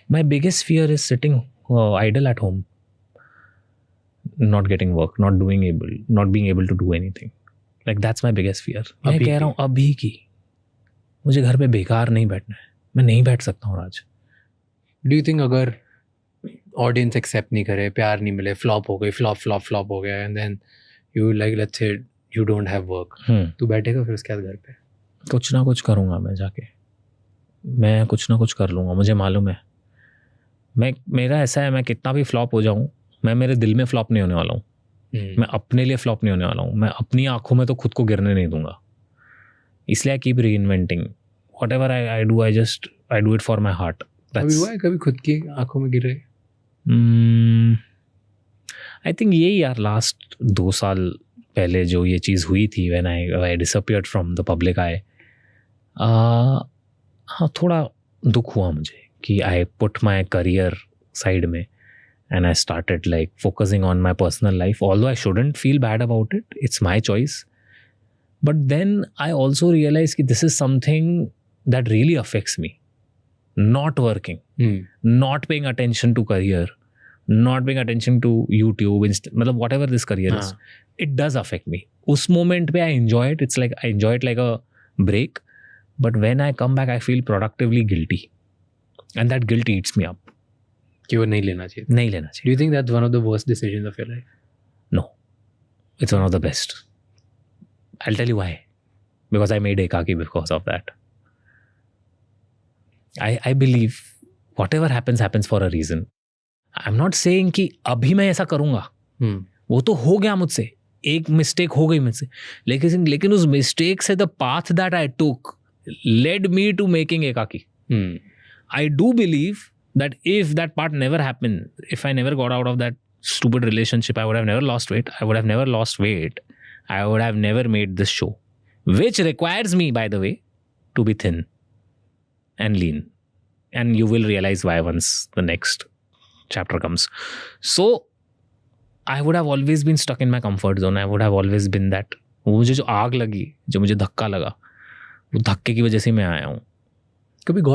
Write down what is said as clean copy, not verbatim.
My biggest fear is sitting idle at home, not getting work, not being able to do anything. Like that's my biggest fear. मैं कह रहा हूँ अभी की, मुझे घर पे बेकार नहीं बैठना है, मैं नहीं बैठ सकता हूँ आज. Do you think अगर ऑडियंस एक्सेप्ट नहीं करे, प्यार नहीं मिले, फ्लॉप हो गई, फ्लॉप हो गया, and then you like let's say you don't have work, तू बैठेगा फिर उसके बाद घर पे? कुछ ना कुछ करूँगा मैं जाके, मैं कुछ ना कुछ कर लूँगा, मुझे मालूम है. मेरा ऐसा है, मैं कितना भी फ्लॉप हो जाऊँ, मैं मेरे दिल में फ्लॉप नहीं होने वाला हूँ. मैं अपने लिए फ्लॉप नहीं होने वाला हूँ. मैं अपनी आँखों में तो खुद को गिरने नहीं दूंगा. इसलिए I keep reinventing. Whatever I do, I do it for my heart. कभी खुद की आँखों में गिरे? आई थिंक यही यार लास्ट 2 साल पहले जो ये चीज़ हुई थी, when I disappeared from the public eye. हाँ, थोड़ा दुख हुआ मुझे कि I put my career side में and I started like focusing on my personal life, although I shouldn't feel bad about it, it's my choice. But then I also realized that this is something that really affects me. Not working, not paying attention to career, not paying attention to YouTube, whatever this career is, it does affect me. Us moment pe I enjoy it, it's like I enjoy it like a break, but when I come back I feel productively guilty, and that guilt eats me up. कि वो नहीं लेना चाहिए. Do you think that's one of the worst decisions of your life? No, it's one of the best. I'll tell you why. Because I made Ekaki because of that. I believe whatever happens for a reason. I'm not saying कि अभी मैं ऐसा करूँगा. वो तो हो गया मुझसे, एक मिस्टेक हो गई मुझसे, लेकिन उस मिस्टेक से the path that I took led me to making Ekaki. I do believe that if that part never happened, if I never got out of that stupid relationship, I would have never lost weight. I would have never lost weight. I would have never made this show, which requires me, by the way, to be thin and lean. And you will realize why once the next chapter comes. So, I would have always been stuck in my comfort zone. I would have always been that. मुझे जो आग लगी, जो मुझे धक्का लगा, वो धक्के की वजह से मैं आया हूँ. कभी